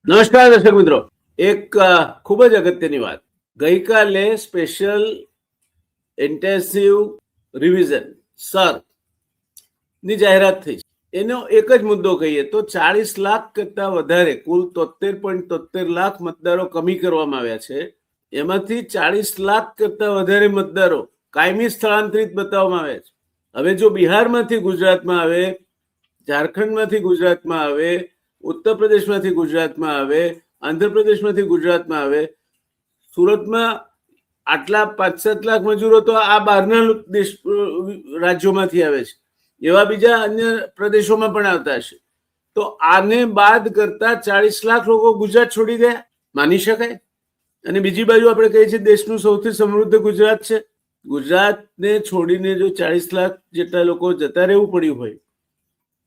નમસ્કાર દર્શક મિત્રો, એક ખૂબ જ અગત્યની વાત. ગઈકાલે સ્પેશિયલ ઇન્ટેન્સિવ રિવિઝન સર ની જાહેરાત થઈ. એનો એક જ મુદ્દો કહીએ તો 40 લાખ કરતા વધારે કુલ 73.73 લાખ મતદારો કમી કરવામાં આવ્યા છે. એમાંથી 40 લાખ કરતા વધારે મતદારો કાયમી સ્થળાંતરિત બતાવવામાં આવ્યા છે. હવે જો બિહારમાંથી ગુજરાતમાં આવે, ઝારખંડમાંથી ગુજરાતમાં આવે, ઉત્તર પ્રદેશમાંથી ગુજરાતમાં આવે, આંધ્રપ્રદેશમાંથી ગુજરાતમાં આવે, સુરતમાં આટલા 5-7 લાખ મજૂરો તો આ બહારના રાજ્યોમાંથી આવે છે, એવા બીજા અન્ય પ્રદેશોમાં પણ આવતા હશે. તો આને બાદ કરતા 40 લાખ લોકો ગુજરાત છોડી ગયા, માની શકાય? અને બીજી બાજુ આપણે કહીએ છીએ દેશનું સૌથી સમૃદ્ધ ગુજરાત છે. ગુજરાતને છોડીને જો 40 લાખ જેટલા લોકો જતા રહેવું પડ્યું હોય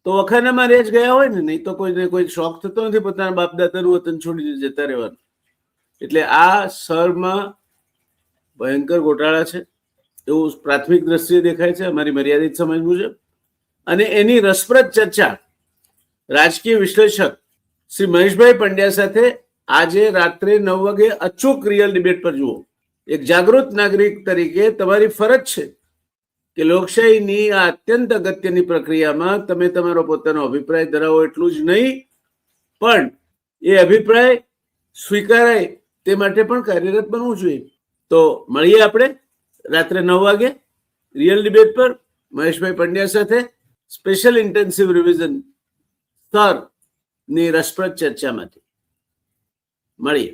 તો વખાનામાં જ ગયા હોય ને, નહીં તો કોઈને કોઈ શોખ થતો નથી પોતાના બાપ દાદાનું વતન છોડીને જતા રહેવાનું. એટલે આ સરમાં ભયંકર ગોટાળા છે એવું પ્રાથમિક દ્રષ્ટિએ દેખાય છે અમારી મર્યાદિત સમજ મુજબ. અને એની રસપ્રદ ચર્ચા રાજકીય વિશ્લેષક શ્રી મહેશભાઈ પંડ્યા સાથે આજે રાત્રે 9 વાગે અચૂક રિયલ ડિબેટ પર જુઓ. એક જાગૃત નાગરિક તરીકે તમારી ફરજ છે કે લોકશાહીની આ અત્યંત અગત્યની પ્રક્રિયામાં તમે તમારો પોતાનો અભિપ્રાય ધરાવો એટલું જ નહીં, પણ એ અભિપ્રાય સ્વીકારાય તે માટે પણ કાર્યરત બનવું જોઈએ. તો મળીએ આપણે રાત્રે 9 વાગે રિયલ ડિબેટ પર મહેશભાઈ પંડ્યા સાથે સ્પેશિયલ ઇન્ટેન્સિવ રિવિઝન સ્તરની રસપ્રદ ચર્ચામાંથી. મળીએ.